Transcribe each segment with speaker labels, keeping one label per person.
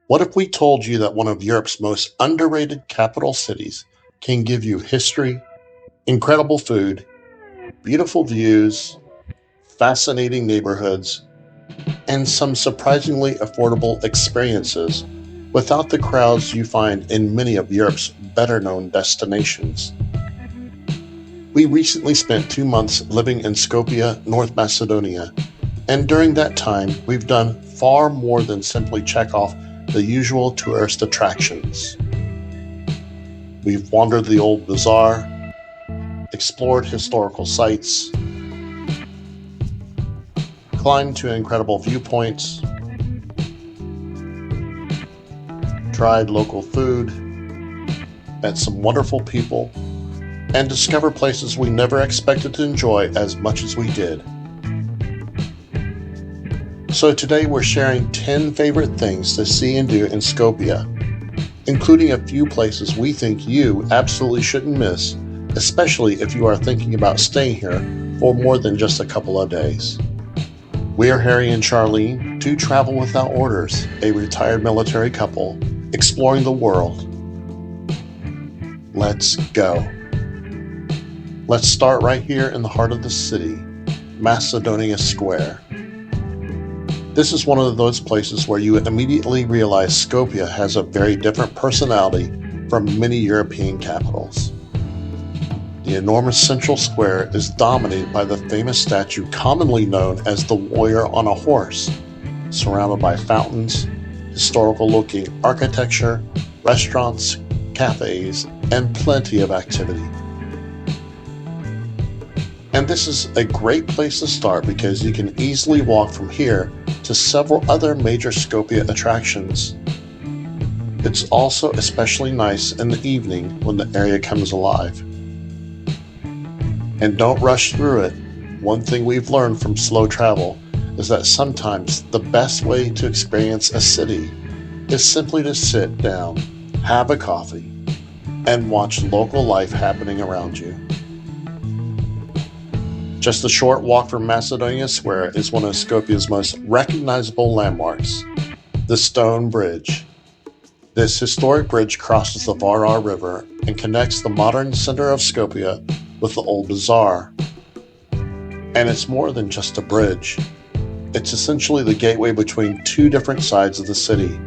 Speaker 1: What if we told you that one of Europe's most underrated capital cities can give you history, incredible food, beautiful views, fascinating neighborhoods, and some surprisingly affordable experiences without the crowds you find in many of Europe's better known destinations? We recently spent 2 months living in Skopje, North Macedonia, and during that time, we've done far more than simply check off the usual tourist attractions. We've wandered the old bazaar, explored historical sites, climbed to incredible viewpoints, tried local food, met some wonderful people, and discovered places we never expected to enjoy as much as we did. So today we're sharing 10 favorite things to see and do in Skopje, including a few places we think you absolutely shouldn't miss, especially if you are thinking about staying here for more than just a couple of days. We are Harry and Charlene, two travel without orders, a retired military couple, exploring the world. Let's go. Let's start right here in the heart of the city, Macedonia Square. This is one of those places where you immediately realize Skopje has a very different personality from many European capitals. The enormous central square is dominated by the famous statue commonly known as the warrior on a horse, surrounded by fountains, historical-looking architecture, restaurants, cafes, and plenty of activity. And this is a great place to start because you can easily walk from here to several other major Skopje attractions. It's also especially nice in the evening when the area comes alive. And don't rush through it. One thing we've learned from slow travel is that sometimes the best way to experience a city is simply to sit down, have a coffee, and watch local life happening around you. Just a short walk from Macedonia Square is one of Skopje's most recognizable landmarks, the Stone Bridge. This historic bridge crosses the Vardar River and connects the modern center of Skopje with the old bazaar. And it's more than just a bridge. It's essentially the gateway between two different sides of the city.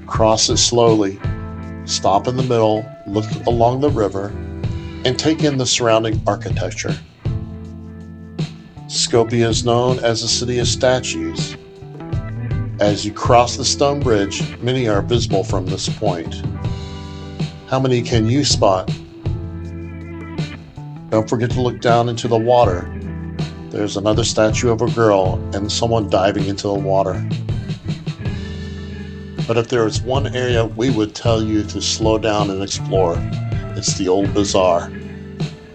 Speaker 1: Cross it slowly, stop in the middle, look along the river, and take in the surrounding architecture. Skopje is known as a city of statues. As you cross the stone bridge, many are visible from this point. How many can you spot? Don't forget to look down into the water. There's another statue of a girl and someone diving into the water. But if there is one area we would tell you to slow down and explore, it's the old bazaar.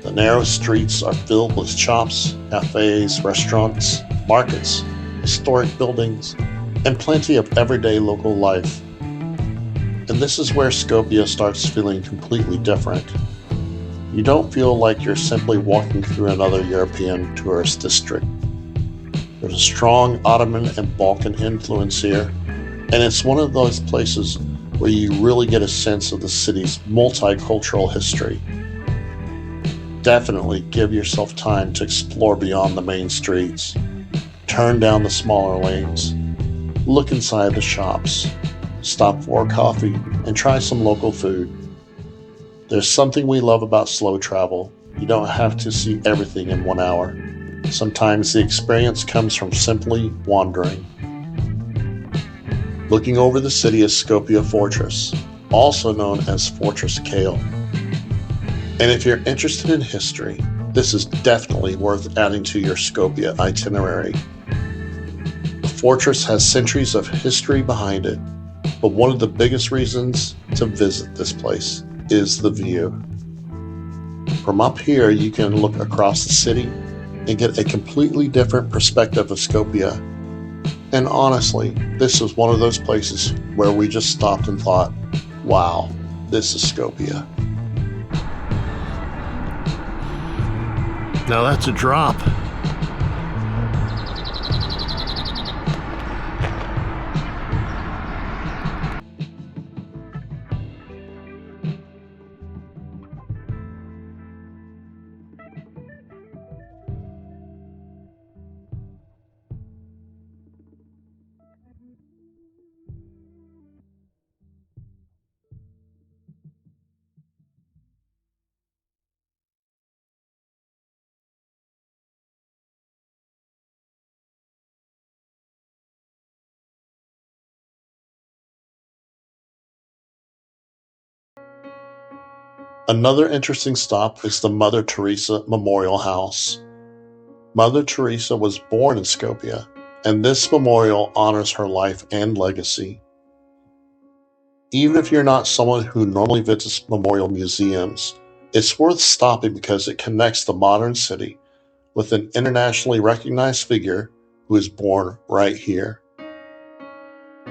Speaker 1: The narrow streets are filled with shops, cafes, restaurants, markets, historic buildings, and plenty of everyday local life. And this is where Skopje starts feeling completely different. You don't feel like you're simply walking through another European tourist district. There's a strong Ottoman and Balkan influence here, and it's one of those places where you really get a sense of the city's multicultural history. Definitely give yourself time to explore beyond the main streets. Turn down the smaller lanes. Look inside the shops. Stop for a coffee and try some local food. There's something we love about slow travel. You don't have to see everything in 1 hour. Sometimes the experience comes from simply wandering. Looking over the city is Skopje Fortress, also known as Fortress Kale. And if you're interested in history, this is definitely worth adding to your Skopje itinerary. The fortress has centuries of history behind it, but one of the biggest reasons to visit this place is the view. From up here, you can look across the city and get a completely different perspective of Skopje. And honestly, this is one of those places where we just stopped and thought, wow, this is Skopje.
Speaker 2: Now that's a drop.
Speaker 1: Another interesting stop is the Mother Teresa Memorial House. Mother Teresa was born in Skopje, and this memorial honors her life and legacy. Even if you're not someone who normally visits memorial museums, it's worth stopping because it connects the modern city with an internationally recognized figure who is born right here.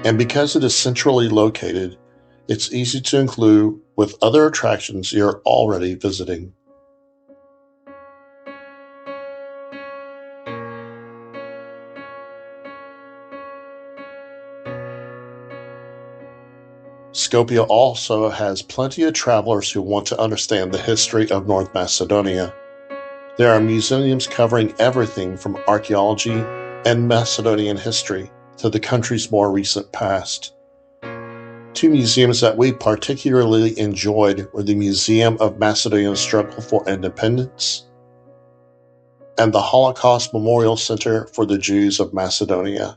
Speaker 1: And because it is centrally located, it's easy to include with other attractions you're already visiting. Skopje also has plenty of travelers who want to understand the history of North Macedonia. There are museums covering everything from archaeology and Macedonian history to the country's more recent past. Two museums that we particularly enjoyed were the Museum of Macedonia's Struggle for Independence and the Holocaust Memorial Center for the Jews of Macedonia.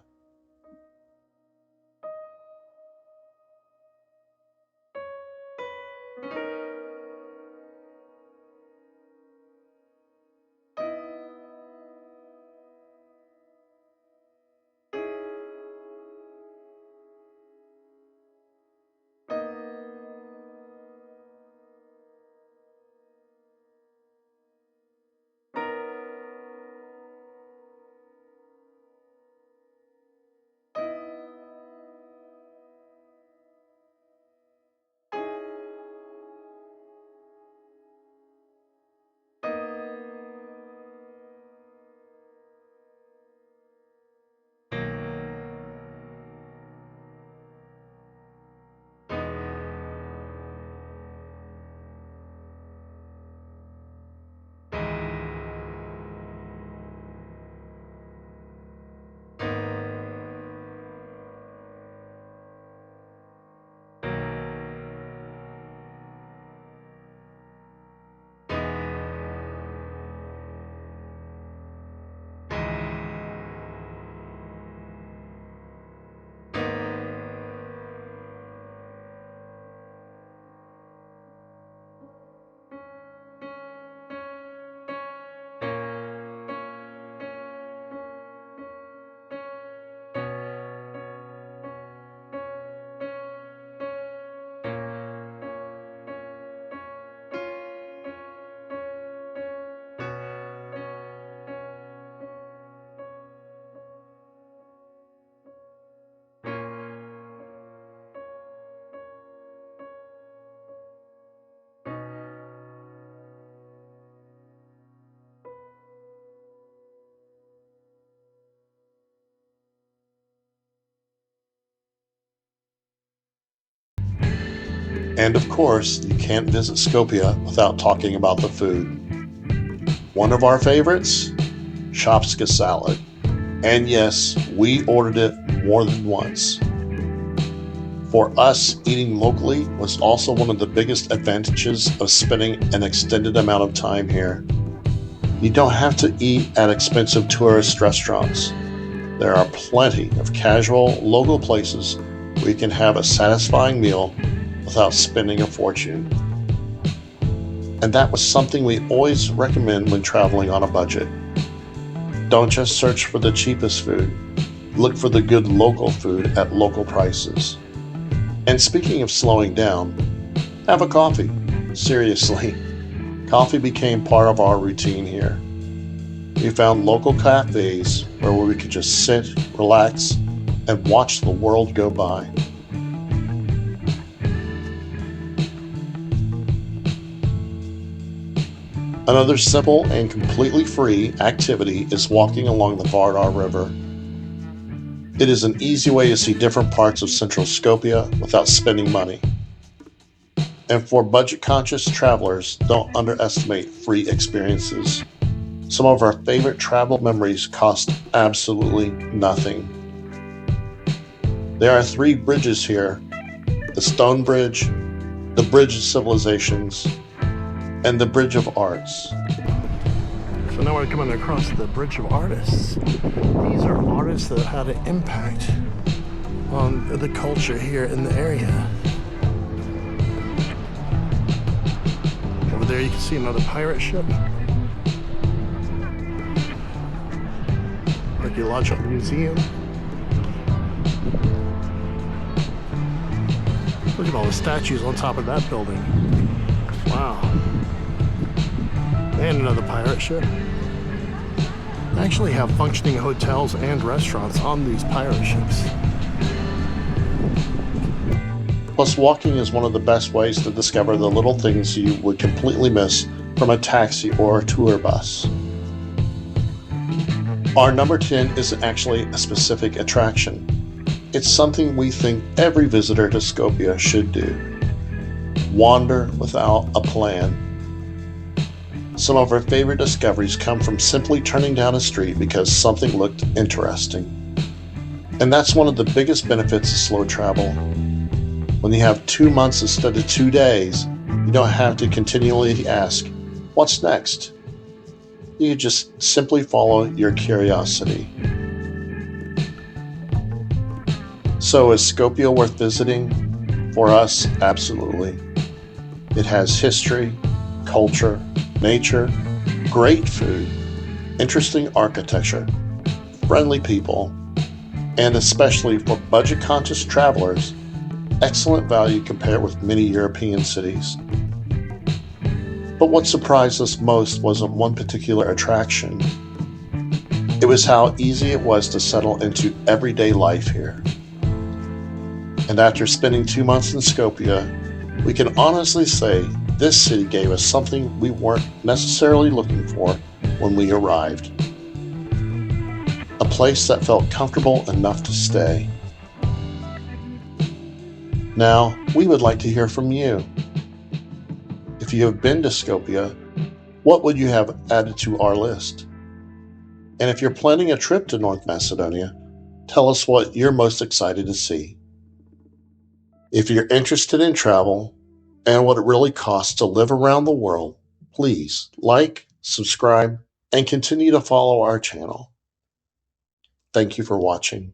Speaker 1: And of course, you can't visit Skopje without talking about the food. One of our favorites? Shopska salad. And yes, we ordered it more than once. For us, eating locally was also one of the biggest advantages of spending an extended amount of time here. You don't have to eat at expensive tourist restaurants. There are plenty of casual, local places where you can have a satisfying meal without spending a fortune. And that was something we always recommend when traveling on a budget. Don't just search for the cheapest food. Look for the good local food at local prices. And speaking of slowing down, have a coffee. Seriously, coffee became part of our routine here. We found local cafes where we could just sit, relax, and watch the world go by. Another simple and completely free activity is walking along the Vardar River. It is an easy way to see different parts of central Skopje without spending money. And for budget-conscious travelers, don't underestimate free experiences. Some of our favorite travel memories cost absolutely nothing. There are three bridges here: the Stone Bridge, the Bridge of Civilizations, and the Bridge of Arts.
Speaker 2: So now we're coming across the Bridge of Artists. These are artists that had an impact on the culture here in the area. Over there you can see another pirate ship. Archaeological museum. Look at all the statues on top of that building. Wow. And another pirate ship. They actually have functioning hotels and restaurants on these pirate ships.
Speaker 1: Plus, walking is one of the best ways to discover the little things you would completely miss from a taxi or a tour bus. Our number 10 isn't actually a specific attraction. It's something we think every visitor to Skopje should do. Wander without a plan. Some of our favorite discoveries come from simply turning down a street because something looked interesting. And that's one of the biggest benefits of slow travel. When you have 2 months instead of 2 days, you don't have to continually ask, what's next? You just simply follow your curiosity. So is Skopje worth visiting? For us, absolutely. It has history, culture, nature, great food, interesting architecture, friendly people, and especially for budget-conscious travelers, excellent value compared with many European cities. But what surprised us most wasn't one particular attraction. It was how easy it was to settle into everyday life here. And after spending 2 months in Skopje, we can honestly say this city gave us something we weren't necessarily looking for when we arrived. A place that felt comfortable enough to stay. Now, we would like to hear from you. If you have been to Skopje, what would you have added to our list? And if you're planning a trip to North Macedonia, tell us what you're most excited to see. If you're interested in travel and what it really costs to live around the world, please like, subscribe, and continue to follow our channel. Thank you for watching.